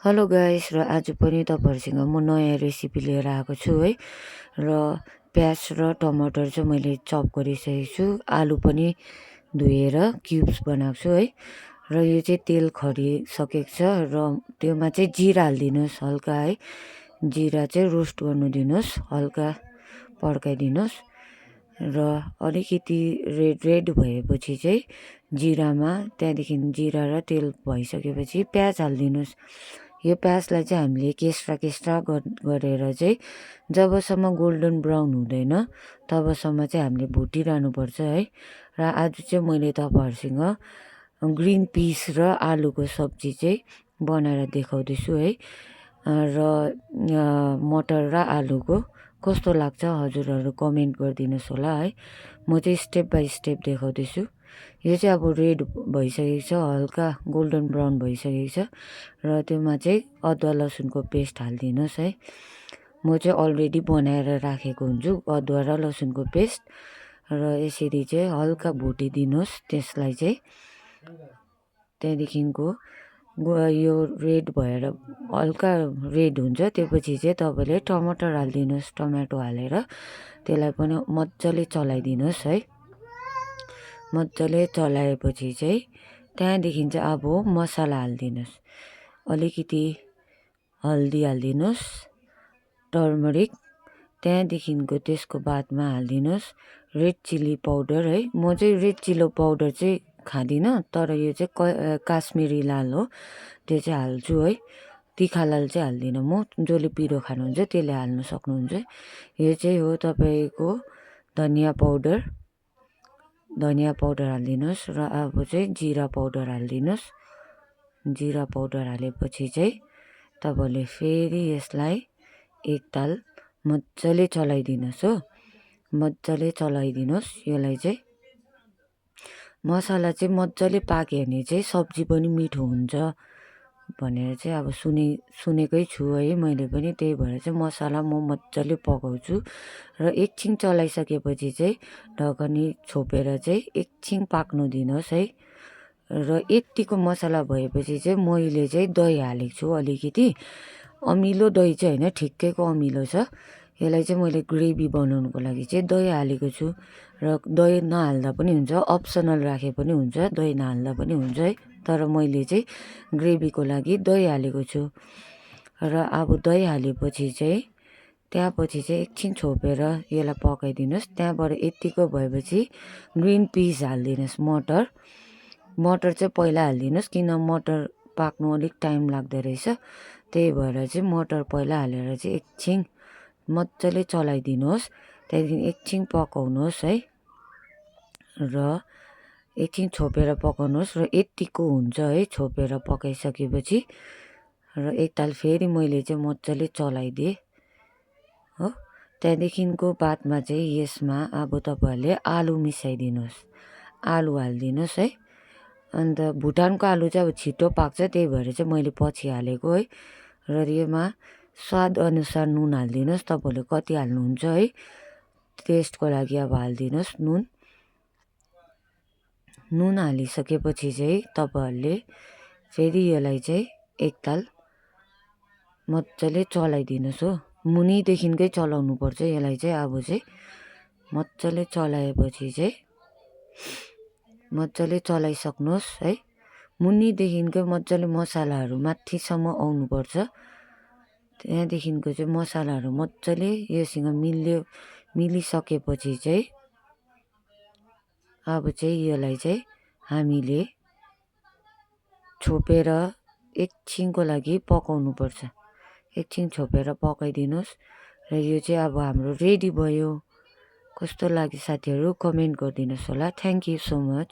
Hello guys र आज पनि तपाईहरुसँग म नयाँ रेसिपी लिएर आएको छु है। र प्याज र टमाटर चाहिँ मैले चप गरिसकेको छु। आलु पनि धोएर क्युब्स बनाएको छु है। र यो चाहिँ तेल खरिसकेको छ र त्यसमा चाहिँ जिरा हाल्दिनुस् हल्का है। जिरा चाहिँ रोस्ट गर्नु दिनुस्, हल्का पड्काइदिनुस् र अलिकति रेड भएपछि चाहिँ जिरामा त्यहाँदेखि जिरा र तेल भइसकेपछि प्याज हाल्दिनुस्। यो प्याजलाई चाहिँ हामीले केस्रा गरेर चाहिँ जबसम्म गोल्डन ब्राउन हुँदैन तबसम्म चाहिँ हामीले भुटिरहनु पर्छ है। र आज चाहिँ मैले तपाईहरुसँग ग्रीन पिस र आलुको सब्जी चाहिँ बनाएर देखाउँदैछु है। र मटर र आलुको कस्तो लाग्छ हजुरहरु कमेन्ट गरिदिनुस् होला है। म चाहिँ स्टेप बाइ स्टेप देखाउँदैछु। यो चाहिँ अब रेड भइसकेको छ, हल्का गोल्डन ब्राउन भइसकेको छ र त्यसमा चाहिँ अदुवा लसुनको पेस्ट हाल्दिनुस् है। म चाहिँ अलरेडी बनाएर राखेको हुन्छु अदुवा र लसुनको पेस्ट। र यसरी चाहिँ हल्का भुटिदिनुस् त्यसलाई चाहिँ। त्यहाँदेखिको यो रेड भएर हल्का रेड हुन्छ त्यसपछि चाहिँ तपाईले टमाटर हाल्दिनुस्। टमाटो हालेर त्यसलाई पनि मज्जाले चलाइदिनुस् है। मज्जाले चलाएपछि चाहिँ त्यहाँदेखि चाहिँ अब मसला हाल्दिनुस्। अलिकति हल्दी हाल्दिनुस्, टर्मरिक, त्यहाँदेखिको त्यसको बादमा हाल्दिनुस् रेड चिल्ली पाउडर है। म चाहिँ रेड चिल्ली पाउडर चाहिँ खादिनँ, तर यो चाहिँ काश्मिरी लाल हो, त्यो चाहिँ हाल्छु है। तिखा लाल चाहिँ हाल्दिनँ म, जसले पिरो खानुहुन्छ त्यसले हाल्नु सक्नुहुन्छ। यो चाहिँ हो तपाईको धनिया पाउडर हाल्दिनुस्। र अब चाहिँ जिरा पाउडर हाल्दिनुस्। जिरा पाउडर हालेपछि चाहिँ तपाईले फेरि यसलाई एकताल मज्जाले चलाइदिनुस् हो। मज्जाले चलाइदिनुस् यसलाई चाहिँ। मसला चाहिँ मज्जाले पाक्यो भने चाहिँ सब्जी पनि मिठो हुन्छ भनेर चाहिँ अब सुनेकै छु है मैले पनि। त्यही भएर चाहिँ मसला म मज्जाले पकाउँछु। र एकछिन चलाइसकेपछि चाहिँ ढकनी छोपेर चाहिँ एकछिन पाक्नु दिनुहोस् है। र यतिको मसला भएपछि चाहिँ मैले चाहिँ दही हालेको छु अलिकति। अमिलो दही चाहिँ होइन, ठिक्कैको अमिलो छ। यसलाई चाहिँ मैले ग्रेभी बनाउनुको लागि चाहिँ दही हालेको छु। र दही नहाल्दा पनि हुन्छ, अप्सनल राखे पनि हुन्छ, दही नहाल्दा पनि हुन्छ है। तर मैले चाहिँ ग्रेभीको लागि दही हालेको छु। र अब दही हालेपछि चाहिँ त्यहाँपछि चाहिँ एकछिन छोपेर यसलाई पकाइदिनुस्। त्यहाँबाट यतिको भएपछि ग्रिन पिस हाल्दिनुस्। मटर चाहिँ पहिला हाल्दिनुस्, किन मटर पाक्नु अलिक टाइम लाग्दो रहेछ। त्यही भएर चाहिँ मटर पहिला हालेर चाहिँ एकछिन मज्जाले चलाइदिनुहोस्। त्यहाँदेखि एकछिन पकाउनुहोस् है। र एकछिन छोपेर पकाउनुहोस् र यतिको हुन्छ है छोपेर पकाइसकेपछि। र एकताल फेरि मैले चाहिँ मज्जाले चलाइदिएँ हो। त्यहाँदेखिको बादमा चाहिँ यसमा अब तपाईहरुले आलु मिसाइदिनुहोस्। आलु हाल्दिनुहोस् है। अन्त भुटानको आलु चाहिँ अब छिटो पाक्छ, त्यही भएर चाहिँ मैले पछि हालेको है। र यसमा स्वाद अनुसार नुन हाल्दिनुहोस्। तपाईहरुले कति हाल्नुहुन्छ है, टेस्टको लागि अब हाल्दिनुहोस् नुन। नुन हालिसकेपछि चाहिँ तपाईहरुले फेरि यसलाई चाहिँ एकताल मज्जाले चलाइदिनुहोस् हो। मुनिदेखिकै चलाउनु पर्छ यसलाई चाहिँ। अब चाहिँ मज्जाले चलाएपछि चाहिँ मज्जाले चलाइसक्नुहोस् है। मुनिदेखिकै मज्जाले मसलाहरू माथिसम्म आउनुपर्छ। त्यहाँदेखिको चाहिँ मसलाहरू मज्जाले योसँग मिलिसकेपछि चाहिँ अब चाहिँ यसलाई चाहिँ हामीले छोपेर एकछिनको लागि पकाउनु पर्छ। एकछिन छोपेर पकाइदिनुहोस्। र यो चाहिँ अब हाम्रो रेडी भयो। कस्तो लाग्यो साथीहरु कमेन्ट गरिदिनुहोस् होला। Thank you so much.